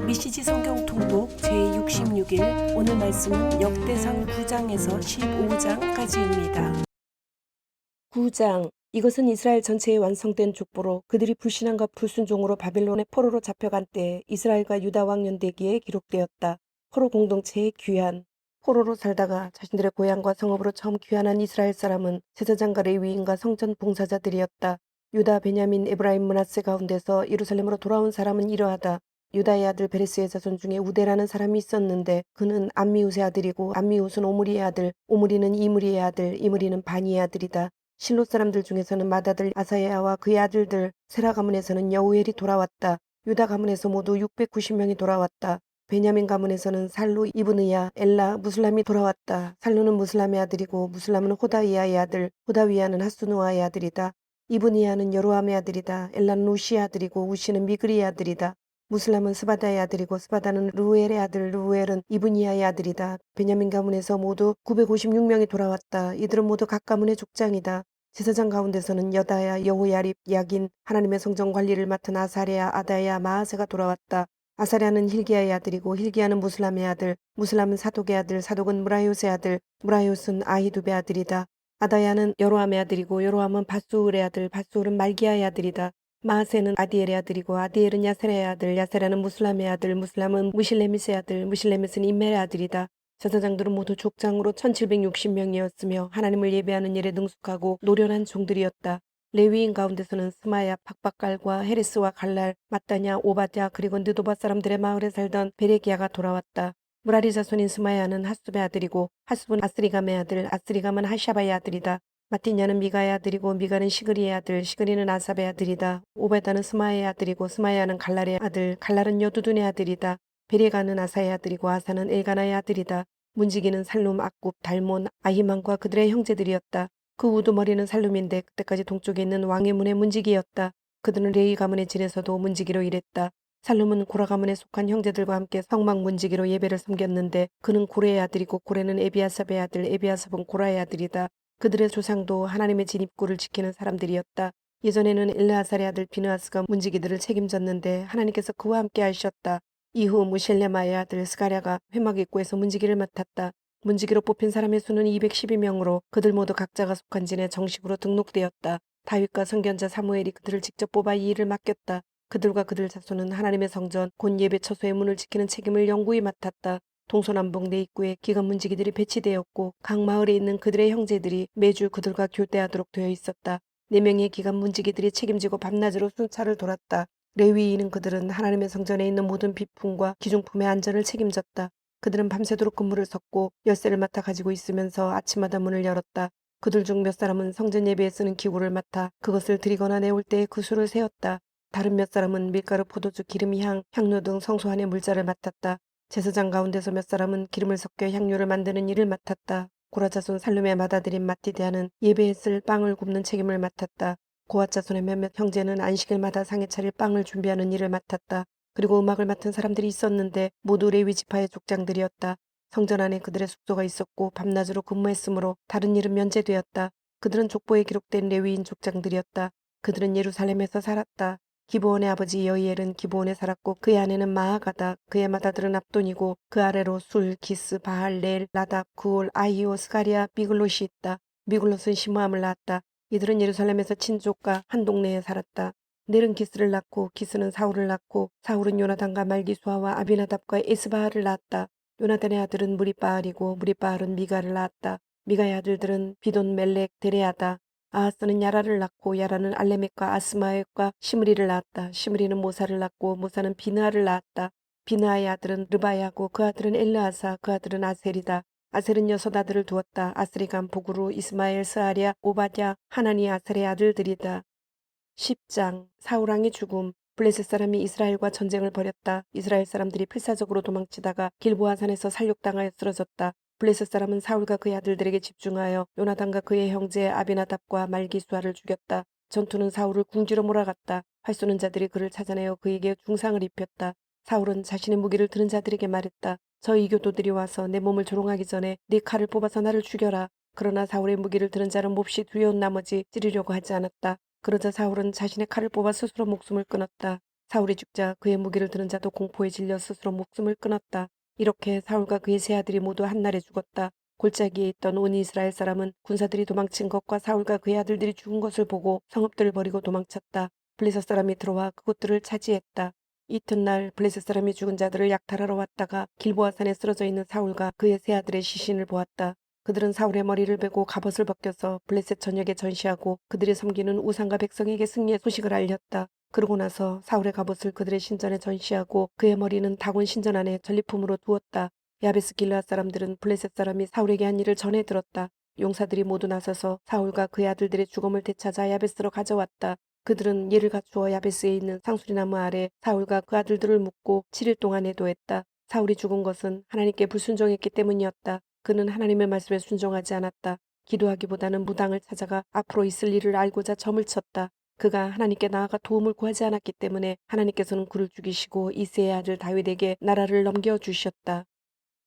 미시지 성경 통독 제66일 오늘 말씀은 역대상 9장에서 15장까지입니다. 9장 이것은 이스라엘 전체에 완성된 족보로 그들이 불신앙과 불순종으로 바벨론의 포로로 잡혀간 때에 이스라엘과 유다 왕 연대기에 기록되었다. 포로 공동체의 귀환 포로로 살다가 자신들의 고향과 성읍으로 처음 귀환한 이스라엘 사람은 제사장과 레위인과 성전 봉사자들이었다. 유다, 베냐민, 에브라임, 므낫세 가운데서 예루살렘으로 돌아온 사람은 이러하다. 유다의 아들 베레스의 자손 중에 우데라는 사람이 있었는데 그는 암미우스의 아들이고 암미우스는 오므리의 아들, 오므리는 이므리의 아들, 이므리는 바니의 아들이다. 실로 사람들 중에서는 맏아들 아사야와 그의 아들들, 세라 가문에서는 여우엘이 돌아왔다. 유다 가문에서 모두 690명이 돌아왔다. 베냐민 가문에서는 살루, 이브느야, 엘라, 무슬람이 돌아왔다. 살루는 무슬람의 아들이고 무슬람은 호다위야의 아들, 호다위야는 하수누아의 아들이다. 이브니야는 여로함의 아들이다. 엘라는 우시의 아들이고 우시는 미그리의 아들이다. 무슬람은 스바다의 아들이고 스바다는 르우엘의 아들, 르우엘은 이브니야의 아들이다. 베냐민 가문에서 모두 956명이 돌아왔다. 이들은 모두 각 가문의 족장이다. 제사장 가운데서는 여다야, 여호야립, 야긴, 하나님의 성전 관리를 맡은 아사랴, 아다야, 마아세가 돌아왔다. 아사랴는 힐기야의 아들이고 힐기야는 무슬람의 아들, 무슬람은 사독의 아들, 사독은 무라요스의 아들, 무라요스는 아히두베의 아들이다. 아다야는 여로함의 아들이고 여로함은 바수울의 아들, 바수울은 말기야의 아들이다. 마아세는 아디엘의 아들이고 아디엘은 야세라의 아들, 야세라는 무슬람의 아들, 무슬람은 무실레미스의 아들, 무실레미스는 임멜의 아들이다. 제사장들은 모두 족장으로 1760명이었으며 하나님을 예배하는 일에 능숙하고 노련한 종들이었다. 레위인 가운데서는 스마야, 박박갈과 헤레스와 갈랄, 마따냐, 오바댜 그리고 느도바 사람들의 마을에 살던 베레기야가 돌아왔다. 무라리 자손인 스마야는 핫숲의 아들이고 핫숲은 아스리감의 아들, 아스리감은 하샤바의 아들이다. 마티냐는 미가의 아들이고 미가는 시그리의 아들, 시그리는 아삽의 아들이다. 오베다는 스마야의 아들이고 스마야는 갈랄의 아들, 갈랄은 여두둔의 아들이다. 베레가는 아사의 아들이고 아사는 엘가나의 아들이다. 문지기는 살룸, 악굽, 달몬, 아히만과 그들의 형제들이었다. 그 우두머리는 살룸인데 그때까지 동쪽에 있는 왕의 문의 문지기였다. 그들은 레위 가문의 진에서도 문지기로 일했다. 살룸은 고라 가문에 속한 형제들과 함께 성막 문지기로 예배를 섬겼는데 그는 고레의 아들이고 고레는 에비아삽의 아들, 에비아삽은 고라의 아들이다. 그들의 조상도 하나님의 진입구를 지키는 사람들이었다. 예전에는 엘르아살의 아들 비느하스가 문지기들을 책임졌는데 하나님께서 그와 함께 하셨다. 이후 무실레마의 아들 스가랴가 회막 입구에서 문지기를 맡았다. 문지기로 뽑힌 사람의 수는 212명으로 그들 모두 각자가 속한 진에 정식으로 등록되었다. 다윗과 선견자 사무엘이 그들을 직접 뽑아 이 일을 맡겼다. 그들과 그들 자손은 하나님의 성전 곧 예배 처소의 문을 지키는 책임을 영구히 맡았다. 동서남북 네 입구에 기관 문지기들이 배치되었고 각 마을에 있는 그들의 형제들이 매주 그들과 교대하도록 되어 있었다. 4명의 기관 문지기들이 책임지고 밤낮으로 순찰을 돌았다. 레위인은 그들은 하나님의 성전에 있는 모든 비품과 기중품의 안전을 책임졌다. 그들은 밤새도록 근무를 섰고 열쇠를 맡아 가지고 있으면서 아침마다 문을 열었다. 그들 중 몇 사람은 성전 예배에 쓰는 기구를 맡아 그것을 들이거나 내올 때에 그 수를 세었다. 다른 몇 사람은 밀가루, 포도주, 기름, 향료 등 성소안의 물자를 맡았다. 제사장 가운데서 몇 사람은 기름을 섞여 향료를 만드는 일을 맡았다. 고라 자손 살룸의 맏아들인 마띠대아는 예배에 쓸 빵을 굽는 책임을 맡았다. 고앗 자손의 몇몇 형제는 안식일마다 상에 차릴 빵을 준비하는 일을 맡았다. 그리고 음악을 맡은 사람들이 있었는데 모두 레위 지파의 족장들이었다. 성전 안에 그들의 숙소가 있었고 밤낮으로 근무했으므로 다른 일은 면제되었다. 그들은 족보에 기록된 레위인 족장들이었다. 그들은 예루살렘에서 살았다. 기브온의 아버지 여이엘은 기브온에 살았고 그의 아내는 마아가다. 그의 맏아들은 압돈이고 그 아래로 술, 기스, 바할, 넬, 라답, 구올, 아히오, 스가리아, 미글롯이 있다. 미글롯은 시므함을 낳았다. 이들은 예루살렘에서 친족과 한 동네에 살았다. 넬은 기스를 낳고 기스는 사울을 낳고 사울은 요나단과 말기수아와 아비나답과 에스바알을 낳았다. 요나단의 아들은 무리바알이고 무리바알은 미가를 낳았다. 미가의 아들들은 비돈, 멜렉, 데레아다. 아하스는 야라를 낳고 야라는 알레멕과 아스마엘과 시므리를 낳았다. 시므리는 모사를 낳고 모사는 비느하를 낳았다. 비느하의 아들은 르바야고 그 아들은 엘르아사 그 아들은 아셀이다. 아셀은 6 아들을 두었다. 아스리감, 보구루, 이스마엘, 스아랴, 오바댜, 하나니 아셀의 아들들이다. 10장 사울왕의 죽음. 블레셋 사람이 이스라엘과 전쟁을 벌였다. 이스라엘 사람들이 필사적으로 도망치다가 길보아산에서 살육당하여 쓰러졌다. 블레셋 사람은 사울과 그의 아들들에게 집중하여 요나단과 그의 형제 아비나답과 말기수아를 죽였다. 전투는 사울을 궁지로 몰아갔다. 활 쏘는 자들이 그를 찾아내어 그에게 중상을 입혔다. 사울은 자신의 무기를 드는 자들에게 말했다. 저 이교도들이 와서 내 몸을 조롱하기 전에 네 칼을 뽑아서 나를 죽여라. 그러나 사울의 무기를 드는 자는 몹시 두려운 나머지 찌르려고 하지 않았다. 그러자 사울은 자신의 칼을 뽑아 스스로 목숨을 끊었다. 사울이 죽자 그의 무기를 드는 자도 공포에 질려 스스로 목숨을 끊었다. 이렇게 사울과 그의 세 아들이 모두 한날에 죽었다. 골짜기에 있던 온 이스라엘 사람은 군사들이 도망친 것과 사울과 그의 아들들이 죽은 것을 보고 성읍들을 버리고 도망쳤다. 블레셋 사람이 들어와 그곳들을 차지했다. 이튿날 블레셋 사람이 죽은 자들을 약탈하러 왔다가 길보아 산에 쓰러져 있는 사울과 그의 세 아들의 시신을 보았다. 그들은 사울의 머리를 베고 갑옷을 벗겨서 블레셋 전역에 전시하고 그들이 섬기는 우상과 백성에게 승리의 소식을 알렸다. 그러고 나서 사울의 갑옷을 그들의 신전에 전시하고 그의 머리는 다곤 신전 안에 전리품으로 두었다. 야베스 길르앗 사람들은 블레셋 사람이 사울에게 한 일을 전해 들었다. 용사들이 모두 나서서 사울과 그의 아들들의 죽음을 되찾아 야베스로 가져왔다. 그들은 예를 갖추어 야베스에 있는 상수리나무 아래 사울과 그 아들들을 묻고 7일 동안 애도했다. 사울이 죽은 것은 하나님께 불순종했기 때문이었다. 그는 하나님의 말씀에 순종하지 않았다. 기도하기보다는 무당을 찾아가 앞으로 있을 일을 알고자 점을 쳤다. 그가 하나님께 나아가 도움을 구하지 않았기 때문에 하나님께서는 그를 죽이시고 이새의 아들 다윗에게 나라를 넘겨주셨다.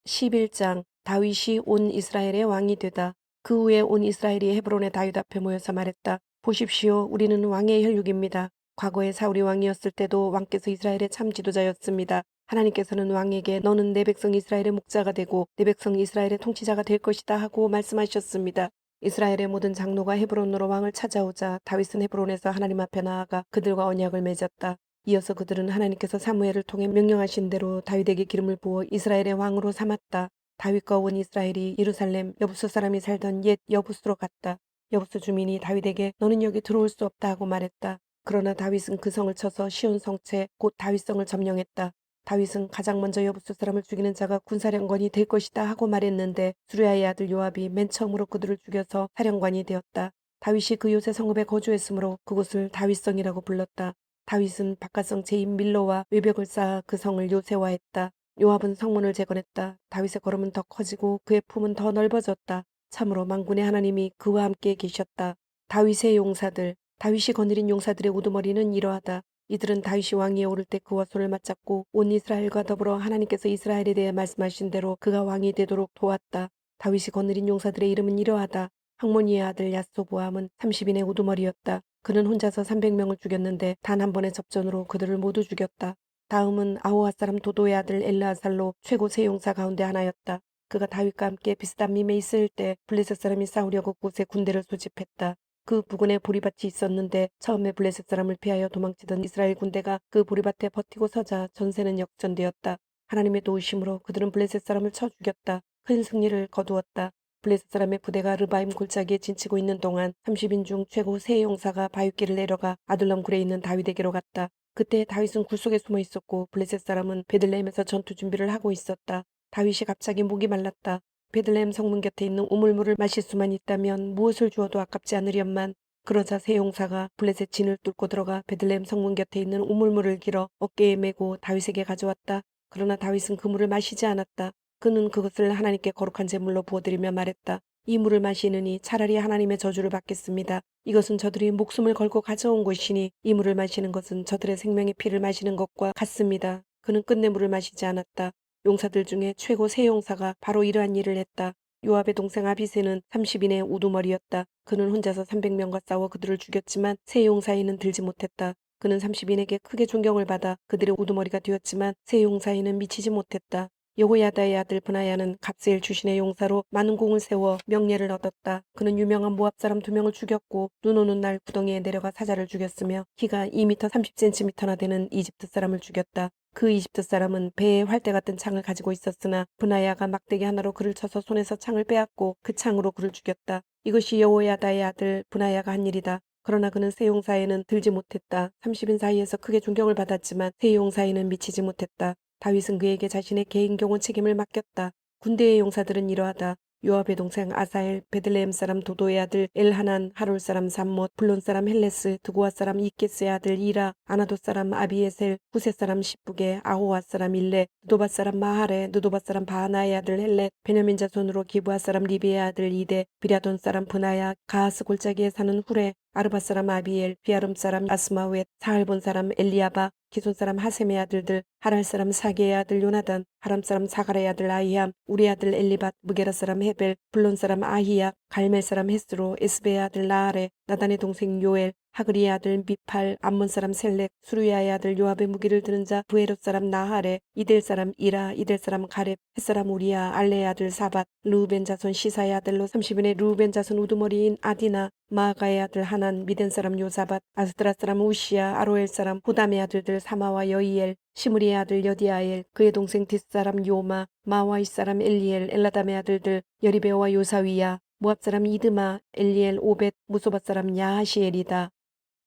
11장 다윗이 온 이스라엘의 왕이 되다. 그 후에 온 이스라엘이 헤브론의 다윗 앞에 모여서 말했다. 보십시오. 우리는 왕의 혈육입니다. 과거에 사울이 왕이었을 때도 왕께서 이스라엘의 참 지도자였습니다. 하나님께서는 왕에게 너는 내 백성 이스라엘의 목자가 되고 내 백성 이스라엘의 통치자가 될 것이다 하고 말씀하셨습니다. 이스라엘의 모든 장로가 헤브론으로 왕을 찾아오자 다윗은 헤브론에서 하나님 앞에 나아가 그들과 언약을 맺었다. 이어서 그들은 하나님께서 사무엘을 통해 명령하신 대로 다윗에게 기름을 부어 이스라엘의 왕으로 삼았다. 다윗과 온 이스라엘이 예루살렘 여부스 사람이 살던 옛 여부스로 갔다. 여부스 주민이 다윗에게 너는 여기 들어올 수 없다 하고 말했다. 그러나 다윗은 그 성을 쳐서 시온 성체 곧 다윗성을 점령했다. 다윗은 가장 먼저 여부스 사람을 죽이는 자가 군사령관이 될 것이다 하고 말했는데 수르야의 아들 요압이 맨 처음으로 그들을 죽여서 사령관이 되었다. 다윗이 그 요새 성읍에 거주했으므로 그곳을 다윗성이라고 불렀다. 다윗은 바깥성 제인 밀로와 외벽을 쌓아 그 성을 요새화했다. 요압은 성문을 재건했다. 다윗의 걸음은 더 커지고 그의 품은 더 넓어졌다. 참으로 만군의 하나님이 그와 함께 계셨다. 다윗의 용사들, 다윗이 거느린 용사들의 우두머리는 이러하다. 이들은 다윗이 왕위에 오를 때 그와 손을 맞잡고 온 이스라엘과 더불어 하나님께서 이스라엘에 대해 말씀하신 대로 그가 왕이 되도록 도왔다. 다윗이 거느린 용사들의 이름은 이러하다. 항모니의 아들 야소보암은 30인의 우두머리였다. 그는 혼자서 300명을 죽였는데 단 한 번의 접전으로 그들을 모두 죽였다. 다음은 아호아 사람 도도의 아들 엘르아살로 최고 세 용사 가운데 하나였다. 그가 다윗과 함께 비스담밈에 있을 때 블레셋 사람이 싸우려고 그곳에 군대를 소집했다. 그 부근에 보리밭이 있었는데 처음에 블레셋 사람을 피하여 도망치던 이스라엘 군대가 그 보리밭에 버티고 서자 전세는 역전되었다. 하나님의 도우심으로 그들은 블레셋 사람을 쳐 죽였다. 큰 승리를 거두었다. 블레셋 사람의 부대가 르바임 골짜기에 진치고 있는 동안 30인 중 최고 세 용사가 바윗길을 내려가 아둘람 굴에 있는 다윗에게로 갔다. 그때 다윗은 굴 속에 숨어 있었고 블레셋 사람은 베들레헴에서 전투 준비를 하고 있었다. 다윗이 갑자기 목이 말랐다. 베들레헴 성문 곁에 있는 우물물을 마실 수만 있다면 무엇을 주어도 아깝지 않으련만. 그러자 세 용사가 블레셋 진을 뚫고 들어가 베들레헴 성문 곁에 있는 우물물을 길어 어깨에 메고 다윗에게 가져왔다. 그러나 다윗은 그 물을 마시지 않았다. 그는 그것을 하나님께 거룩한 제물로 부어드리며 말했다. 이 물을 마시느니 차라리 하나님의 저주를 받겠습니다. 이것은 저들이 목숨을 걸고 가져온 것이니 이 물을 마시는 것은 저들의 생명의 피를 마시는 것과 같습니다. 그는 끝내 물을 마시지 않았다. 용사들 중에 최고 세 용사가 바로 이러한 일을 했다. 요압의 동생 아비새는 30인의 우두머리였다. 그는 혼자서 300명과 싸워 그들을 죽였지만 세 용사에는 들지 못했다. 그는 30인에게 크게 존경을 받아 그들의 우두머리가 되었지만 세 용사에는 미치지 못했다. 여호야다의 아들 브나야는 갑세엘 출신의 용사로 많은 공을 세워 명예를 얻었다. 그는 유명한 모압 사람 2명을 죽였고 눈 오는 날 구덩이에 내려가 사자를 죽였으며 키가 2m 30cm나 되는 이집트 사람을 죽였다. 그 이집트 사람은 배에 활대 같은 창을 가지고 있었으나 브나야가 막대기 하나로 그를 쳐서 손에서 창을 빼앗고 그 창으로 그를 죽였다. 이것이 여호야다의 아들 브나야가 한 일이다. 그러나 그는 세 용사에는 들지 못했다. 30인 사이에서 크게 존경을 받았지만 세 용사에는 미치지 못했다. 다윗은 그에게 자신의 개인 경호 책임을 맡겼다. 군대의 용사들은 이러하다. 요압의 동생 아사엘, 베들레헴 사람 도도의 아들 엘하난, 하롤 사람 삼못, 블론 사람 헬레스, 드고아 사람 이케스의 아들 이라, 아나도 사람 아비에셀, 후세 사람 십부게, 아호아 사람 일레, 느도바 사람 마하레, 느도바 사람 바하나의 아들 헬렛, 베냐민 자손으로 기브아 사람 리비의 아들 이데, 비랴돈 사람 브나야, 가하스 골짜기에 사는 후레, 아르바 사람 아비엘, 비아름 사람 아스마웻, 사할본 사람 엘리아바, 기손 사람 하셈의 아들들, 하랄 사람 사게의 아들 요나단, 하람 사람 사갈의 아들 아히암, 우리 아들 엘리밧, 무게라 사람 헤벨, 블론 사람 아히야, 갈멜 사람 헤스로, 에스베의 아들 나알의, 나단의 동생 요엘, 하그리의 아들 미팔, 암몬 사람 셀렉, 수루야의 아들 요압의 무기를 드는 자 부에롯 사람 나하레, 이델 사람 이라, 이델 사람 가렙, 햇사람 우리야, 알레의 아들 사밧, 르우벤 자손 시사의 아들로 30인의 르우벤 자손 우두머리인 아디나, 마아가의 아들 하난, 미덴 사람 요사밧, 아스드라 사람 우시야, 아로엘 사람 호담의 아들들 사마와 여이엘, 시므리의 아들 여디아엘, 그의 동생 뒷사람 요마, 마와이 사람 엘리엘, 엘라담의 아들들 여리베와 요사위야, 모압 사람 이드마, 엘리엘 오벳, 무소밧 사람 야하시엘이다.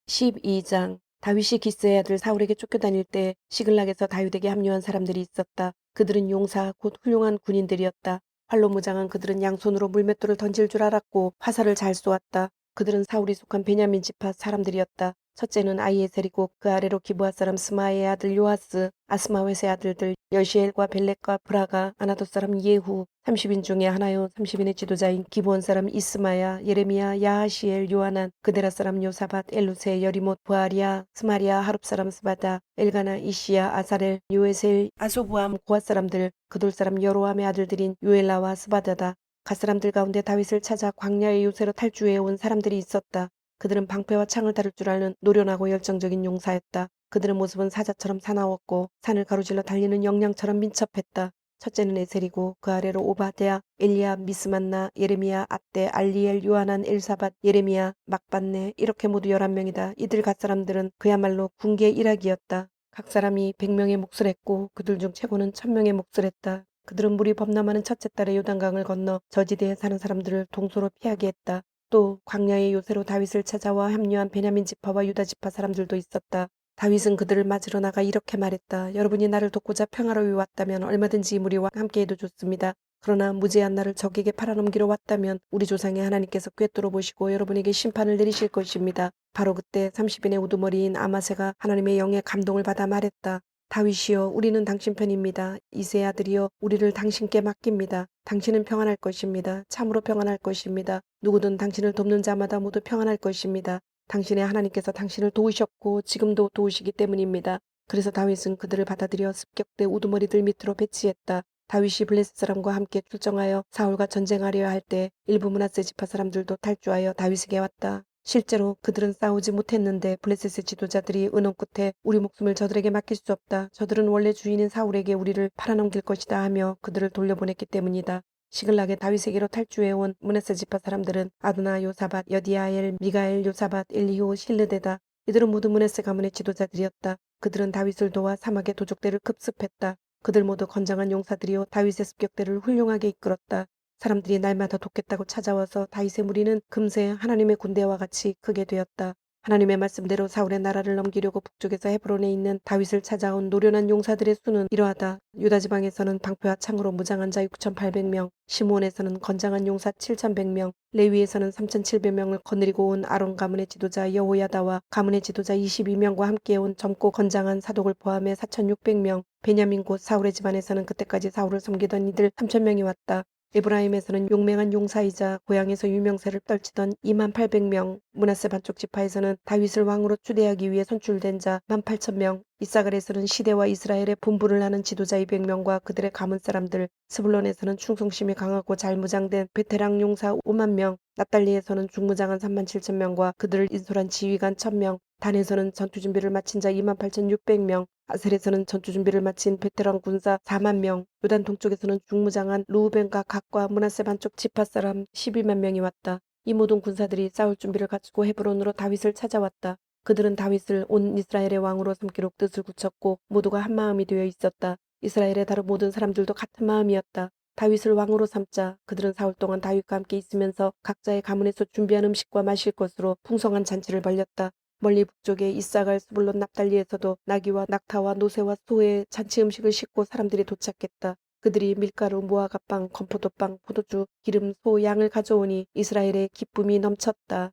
12장. 다윗이 기스의 아들 사울에게 쫓겨다닐 때 시글락에서 다윗에게 합류한 사람들이 있었다. 그들은 용사 곧 훌륭한 군인들이었다. 활로 무장한 그들은 양손으로 물맷돌을 던질 줄 알았고 화살을 잘 쏘았다. 그들은 사울이 속한 베냐민 지파 사람들이었다. 첫째는 아이에셀이고 그 아래로 기브아 사람 스마의 아들 요아스, 아스마웨스의 아들들 여시엘과 벨렉과 브라가, 아나돗 사람 예후, 30인 중에 하나요. 30인의 지도자인 기브온 사람 이스마야, 예레미야, 야하시엘, 요하난, 그데라 사람 요사밧, 엘루세, 여리못, 부아리아, 스마리아, 하룹 사람 스바다, 엘가나, 이시야, 아사렐, 요에셀, 아소부암, 고앗 사람들, 그돌 사람 여로함의 아들들인 요엘라와 스바다다. 갓 사람들 가운데 다윗을 찾아 광야의 요새로 탈주해 온 사람들이 있었다. 그들은 방패와 창을 다룰 줄 아는 노련하고 열정적인 용사였다. 그들의 모습은 사자처럼 사나웠고 산을 가로질러 달리는 영양처럼 민첩했다. 첫째는 에셀이고 그 아래로 오바댜, 엘리야, 미스만나, 예레미야, 앗대, 알리엘, 요하난, 엘사밧, 예레미야, 막반네 이렇게 모두 11명이다. 이들 갓 사람들은 그야말로 군계 일학이었다. 각 사람이 100명의 몫을 했고 그들 중 최고는 1000명의 몫을 했다. 그들은 물이 범람하는 첫째 달에 요단강을 건너 저지대에 사는 사람들을 동서로 피하게 했다. 또 광야의 요새로 다윗을 찾아와 합류한 베냐민 지파와 유다 지파 사람들도 있었다. 다윗은 그들을 맞으러 나가 이렇게 말했다. 여러분이 나를 돕고자 평화로이 왔다면 얼마든지 이 무리와 함께해도 좋습니다. 그러나 무지한 나를 적에게 팔아넘기러 왔다면 우리 조상의 하나님께서 꿰뚫어 보시고 여러분에게 심판을 내리실 것입니다. 바로 그때 30인의 우두머리인 아마세가 하나님의 영의 감동을 받아 말했다. 다윗이여 우리는 당신 편입니다. 이새의 아들이여 우리를 당신께 맡깁니다. 당신은 평안할 것입니다. 참으로 평안할 것입니다. 누구든 당신을 돕는 자마다 모두 평안할 것입니다. 당신의 하나님께서 당신을 도우셨고 지금도 도우시기 때문입니다. 그래서 다윗은 그들을 받아들여 습격대 우두머리들 밑으로 배치했다. 다윗이 블레셋 사람과 함께 출정하여 사울과 전쟁하려 할 때 일부 므낫세 지파 사람들도 탈주하여 다윗에게 왔다. 실제로 그들은 싸우지 못했는데 블레셋의 지도자들이 의논 끝에 우리 목숨을 저들에게 맡길 수 없다. 저들은 원래 주인인 사울에게 우리를 팔아넘길 것이다 하며 그들을 돌려보냈기 때문이다. 시글락의 다윗에게로 탈주해온 므낫세 지파 사람들은 아드나, 요사밧, 여디아엘, 미가엘, 요사밧, 엘리호, 실르데다. 이들은 모두 므낫세 가문의 지도자들이었다. 그들은 다윗을 도와 사막의 도적대를 급습했다. 그들 모두 건장한 용사들이요 다윗의 습격대를 훌륭하게 이끌었다. 사람들이 날마다 돕겠다고 찾아와서 다윗의 무리는 금세 하나님의 군대와 같이 크게 되었다. 하나님의 말씀대로 사울의 나라를 넘기려고 북쪽에서 헤브론에 있는 다윗을 찾아온 노련한 용사들의 수는 이러하다. 유다 지방에서는 방패와 창으로 무장한 자 6,800명, 시므온에서는 건장한 용사 7,100명, 레위에서는 3,700명을 거느리고 온 아론 가문의 지도자 여호야다와 가문의 지도자 22명과 함께 온 젊고 건장한 사독을 포함해 4,600명, 베냐민 곧 사울의 집안에서는 그때까지 사울을 섬기던 이들 3,000명이 왔다. 에브라임에서는 용맹한 용사이자 고향에서 유명세를 떨치던 28,000명, 므낫세 반쪽 지파에서는 다윗을 왕으로 추대하기 위해 선출된 자 18,000명, 이사갈에서는 시대와 이스라엘의 분부를 하는 지도자 200명과 그들의 가문 사람들, 스불론에서는 충성심이 강하고 잘 무장된 베테랑 용사 50,000명, 납달리에서는 중무장한 37,000명과 그들을 인솔한 지휘관 1,000명, 단에서는 전투준비를 마친 자 28,600명, 아셀에서는 전투준비를 마친 베테랑 군사 40,000명, 요단 동쪽에서는 중무장한 루우벤과 갓과 므낫세 반쪽 지파 사람 12만 명이 왔다. 이 모든 군사들이 싸울 준비를 갖추고 헤브론으로 다윗을 찾아왔다. 그들은 다윗을 온 이스라엘의 왕으로 삼기로 뜻을 굳혔고 모두가 한 마음이 되어 있었다. 이스라엘의 다른 모든 사람들도 같은 마음이었다. 다윗을 왕으로 삼자. 그들은 사흘 동안 다윗과 함께 있으면서 각자의 가문에서 준비한 음식과 마실 것으로 풍성한 잔치를 벌였다. 멀리 북쪽에 이사갈 스불론 납달리에서도 나귀와 낙타와 노새와 소의 잔치 음식을 싣고 사람들이 도착했다. 그들이 밀가루, 무화과빵, 건포도빵, 포도주, 기름, 소, 양을 가져오니 이스라엘의 기쁨이 넘쳤다.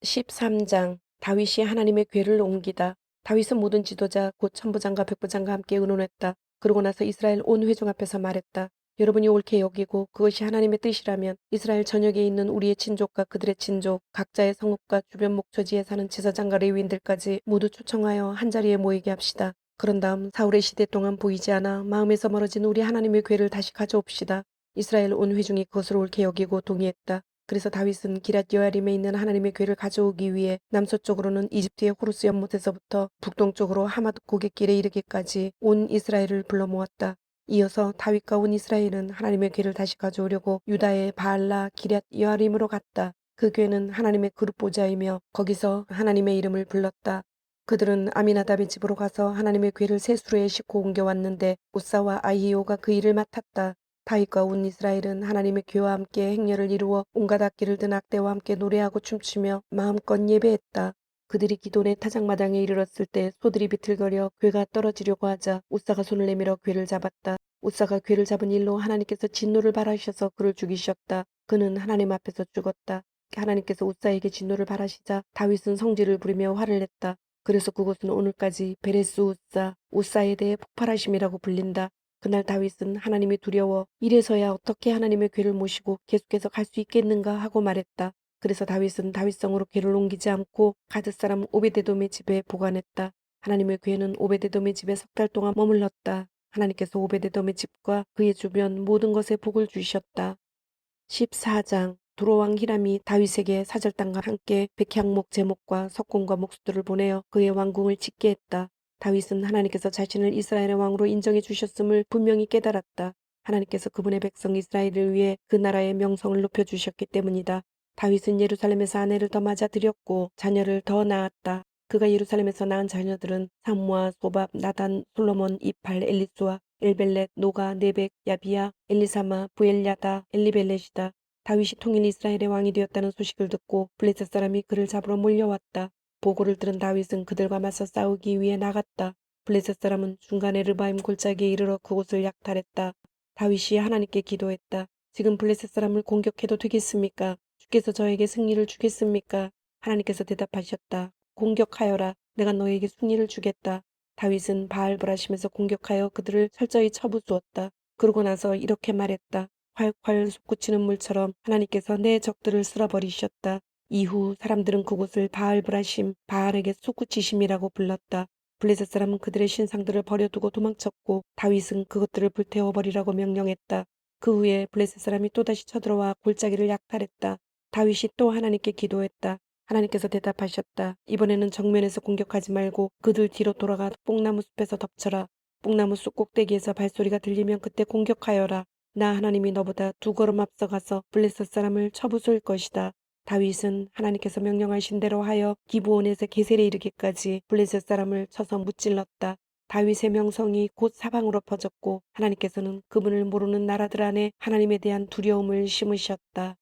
13장. 다윗이 하나님의 궤를 옮기다. 다윗은 모든 지도자 곧 천부장과 백부장과 함께 의논했다. 그러고 나서 이스라엘 온 회중 앞에서 말했다. 여러분이 옳게 여기고 그것이 하나님의 뜻이라면 이스라엘 전역에 있는 우리의 친족과 그들의 친족, 각자의 성읍과 주변 목초지에 사는 제사장과 레위인들까지 모두 초청하여 한자리에 모이게 합시다. 그런 다음 사울의 시대 동안 보이지 않아 마음에서 멀어진 우리 하나님의 궤를 다시 가져옵시다. 이스라엘 온 회중이 그것을 옳게 여기고 동의했다. 그래서 다윗은 기럇 여아림에 있는 하나님의 궤를 가져오기 위해 남서쪽으로는 이집트의 호르스 연못에서부터 북동쪽으로 하마드 고갯길에 이르기까지 온 이스라엘을 불러 모았다. 이어서 다윗과 온 이스라엘은 하나님의 궤를 다시 가져오려고 유다의 바알라 기럇 여아림으로 갔다. 그 궤는 하나님의 그룹 보좌이며 거기서 하나님의 이름을 불렀다. 그들은 아미나답의 집으로 가서 하나님의 궤를 새 수레에 싣고 옮겨왔는데 우사와 아히오가 그 일을 맡았다. 다윗과 온 이스라엘은 하나님의 궤와 함께 행렬을 이루어 온갖 악기를 든 악대와 함께 노래하고 춤추며 마음껏 예배했다. 그들이 기돈의 타작마당에 이르렀을 때 소들이 비틀거려 궤가 떨어지려고 하자 우사가 손을 내밀어 궤를 잡았다. 우사가 궤를 잡은 일로 하나님께서 진노를 바라셔서 그를 죽이셨다. 그는 하나님 앞에서 죽었다. 하나님께서 우사에게 진노를 바라시자 다윗은 성질을 부리며 화를 냈다. 그래서 그곳은 오늘까지 베레스 우사, 우사에 대해 폭발하심이라고 불린다. 그날 다윗은 하나님이 두려워 이래서야 어떻게 하나님의 궤를 모시고 계속해서 갈 수 있겠는가 하고 말했다. 그래서 다윗은 다윗성으로 궤를 옮기지 않고 가드 사람 오베데돔의 집에 보관했다. 하나님의 궤는 오베데돔의 집에 석 달 동안 머물렀다. 하나님께서 오베데돔의 집과 그의 주변 모든 것에 복을 주셨다. 14장 두로왕 히람이 다윗에게 사절단과 함께 백향목 제목과 석공과 목수들을 보내어 그의 왕궁을 짓게 했다. 다윗은 하나님께서 자신을 이스라엘의 왕으로 인정해 주셨음을 분명히 깨달았다. 하나님께서 그분의 백성 이스라엘을 위해 그 나라의 명성을 높여주셨기 때문이다. 다윗은 예루살렘에서 아내를 더 맞아들였고 자녀를 더 낳았다. 그가 예루살렘에서 낳은 자녀들은 삼무아, 소밥, 나단, 솔로몬, 이팔, 엘리수아, 엘벨렛, 노가, 네벡, 야비야, 엘리사마, 부엘야다, 엘리벨렛이다. 다윗이 통일 이스라엘의 왕이 되었다는 소식을 듣고 블레셋 사람이 그를 잡으러 몰려왔다. 보고를 들은 다윗은 그들과 맞서 싸우기 위해 나갔다. 블레셋 사람은 중간에 르바임 골짜기에 이르러 그곳을 약탈했다. 다윗이 하나님께 기도했다. 지금 블레셋 사람을 공격해도 되겠습니까? 주께서 저에게 승리를 주겠습니까? 하나님께서 대답하셨다. 공격하여라. 내가 너에게 승리를 주겠다. 다윗은 바알브라심에서 공격하여 그들을 철저히 쳐부수었다. 그러고 나서 이렇게 말했다. 활활 솟구치는 물처럼 하나님께서 내 적들을 쓸어버리셨다. 이후 사람들은 그곳을 바알브라심, 바알에게 솟구치심이라고 불렀다. 블레셋 사람은 그들의 신상들을 버려두고 도망쳤고 다윗은 그것들을 불태워버리라고 명령했다. 그 후에 블레셋 사람이 또다시 쳐들어와 골짜기를 약탈했다. 다윗이 또 하나님께 기도했다. 하나님께서 대답하셨다. 이번에는 정면에서 공격하지 말고 그들 뒤로 돌아가 뽕나무 숲에서 덮쳐라. 뽕나무 숲 꼭대기에서 발소리가 들리면 그때 공격하여라. 나 하나님이 너보다 두 걸음 앞서가서 블레셋 사람을 쳐부술 것이다. 다윗은 하나님께서 명령하신 대로 하여 기브온에서 게셀에 이르기까지 블레셋 사람을 쳐서 무찔렀다. 다윗의 명성이 곧 사방으로 퍼졌고 하나님께서는 그분을 모르는 나라들 안에 하나님에 대한 두려움을 심으셨다.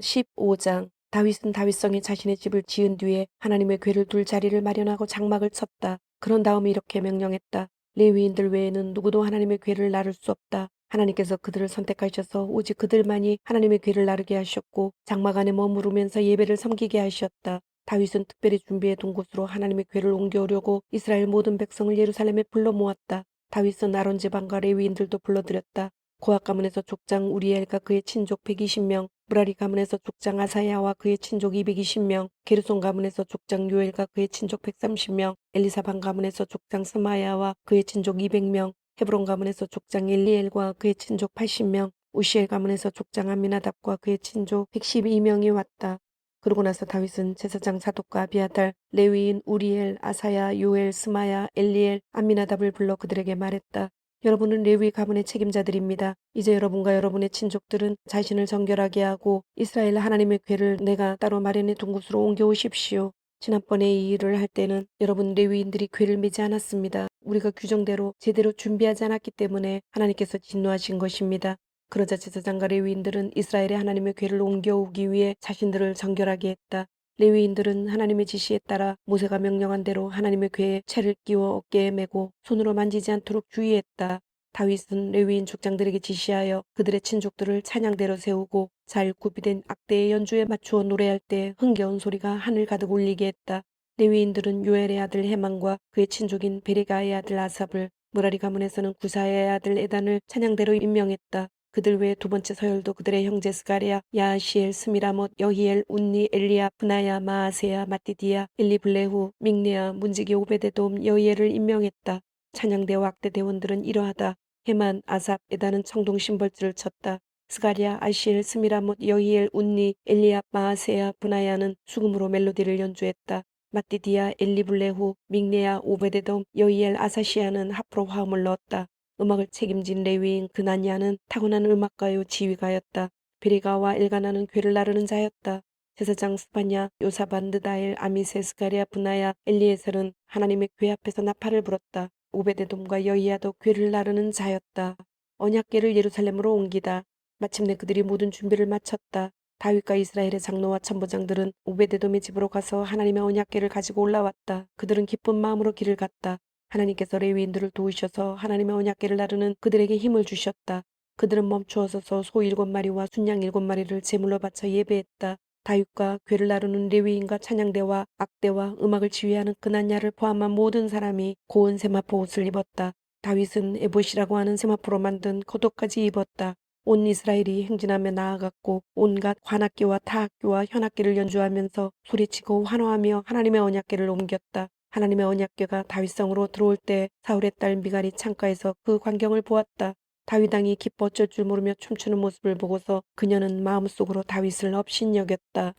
15장 다윗은 다윗성에 자신의 집을 지은 뒤에 하나님의 궤를 둘 자리를 마련하고 장막을 쳤다. 그런 다음에 이렇게 명령했다. 레위인들 외에는 누구도 하나님의 궤를 나를 수 없다. 하나님께서 그들을 선택하셔서 오직 그들만이 하나님의 궤를 나르게 하셨고 장막 안에 머무르면서 예배를 섬기게 하셨다. 다윗은 특별히 준비해 둔 곳으로 하나님의 궤를 옮겨오려고 이스라엘 모든 백성을 예루살렘에 불러 모았다. 다윗은 아론 지방과 레위인들도 불러들였다. 고앗 가문에서 족장 우리엘과 그의 친족 120명, 무라리 가문에서 족장 아사야와 그의 친족 220명, 게르손 가문에서 족장 요엘과 그의 친족 130명, 엘리사반 가문에서 족장 스마야와 그의 친족 200명, 헤브론 가문에서 족장 엘리엘과 그의 친족 80명, 우시엘 가문에서 족장 암미나답과 그의 친족 112명이 왔다. 그러고 나서 다윗은 제사장 사독과 아비아달, 레위인 우리엘, 아사야, 요엘, 스마야, 엘리엘, 암미나답을 불러 그들에게 말했다. 여러분은 레위 가문의 책임자들입니다. 이제 여러분과 여러분의 친족들은 자신을 정결하게 하고 이스라엘 하나님의 궤를 내가 따로 마련해 둔 곳으로 옮겨오십시오. 지난번에 이 일을 할 때는 여러분 레위인들이 궤를 메지 않았습니다. 우리가 규정대로 제대로 준비하지 않았기 때문에 하나님께서 진노하신 것입니다. 그러자 제사장과 레위인들은 이스라엘의 하나님의 궤를 옮겨오기 위해 자신들을 정결하게 했다. 레위인들은 하나님의 지시에 따라 모세가 명령한 대로 하나님의 궤에 채를 끼워 어깨에 메고 손으로 만지지 않도록 주의했다. 다윗은 레위인 족장들에게 지시하여 그들의 친족들을 찬양대로 세우고 잘 구비된 악대의 연주에 맞추어 노래할 때 흥겨운 소리가 하늘 가득 울리게 했다. 레위인들은 요엘의 아들 헤만과 그의 친족인 베레가의 아들 아삽을, 무라리 가문에서는 구사의 아들 에단을 찬양대로 임명했다. 그들 외에 두 번째 서열도 그들의 형제 스가랴, 야시엘, 스미라못, 여히엘, 운니, 엘리야, 브나야, 마아세야, 마띠디야, 엘리블레후, 믹네아, 문지기 오베데돔, 여히엘을 임명했다. 찬양대와 악대 대원들은 이러하다. 헤만, 아삽, 에단은 청동 심벌지를 쳤다. 스가랴, 아시엘, 스미라못, 여히엘, 운니, 엘리압, 마아세야, 브나야는 수금으로 멜로디를 연주했다. 마띠디아, 엘리블레후, 믹네야, 오베데돔, 여히엘, 아사시아는 하프로 화음을 넣었다. 음악을 책임진 레위인 그나냐는 타고난 음악가요 지휘가였다. 베리가와 엘가나는 괴를 나르는 자였다. 제사장 스파냐, 요사반, 느다엘, 아미세, 스가랴, 브나야, 엘리에셀은 하나님의 궤 앞에서 나팔을 불었다. 오베데돔과 여히야도 궤를 나르는 자였다. 언약궤를 예루살렘으로 옮기다. 마침내 그들이 모든 준비를 마쳤다. 다윗과 이스라엘의 장로와 천부장들은 오베데돔의 집으로 가서 하나님의 언약궤를 가지고 올라왔다. 그들은 기쁜 마음으로 길을 갔다. 하나님께서 레위인들을 도우셔서 하나님의 언약궤를 나르는 그들에게 힘을 주셨다. 그들은 멈추어 서서 소 7마리와 순양 7마리를 제물로 바쳐 예배했다. 다윗과 궤를 나르는 레위인과 찬양대와 악대와 음악을 지휘하는 그나냐를 포함한 모든 사람이 고운 세마포 옷을 입었다. 다윗은 에봇이라고 하는 세마포로 만든 겉옷까지 입었다. 온 이스라엘이 행진하며 나아갔고 온갖 관악기와 타악기와 현악기를 연주하면서 소리치고 환호하며 하나님의 언약궤를 옮겼다. 하나님의 언약궤가 다윗성으로 들어올 때 사울의 딸 미갈이 창가에서 그 광경을 보았다. 다윗 왕이 기뻐 어쩔 줄 모르며 춤추는 모습을 보고서 그녀는 마음속으로 다윗을 업신여겼다.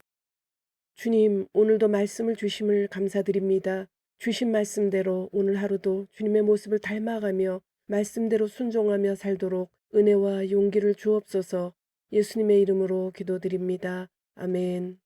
주님, 오늘도 말씀을 주심을 감사드립니다. 주신 말씀대로 오늘 하루도 주님의 모습을 닮아가며 말씀대로 순종하며 살도록 은혜와 용기를 주옵소서. 예수님의 이름으로 기도드립니다. 아멘.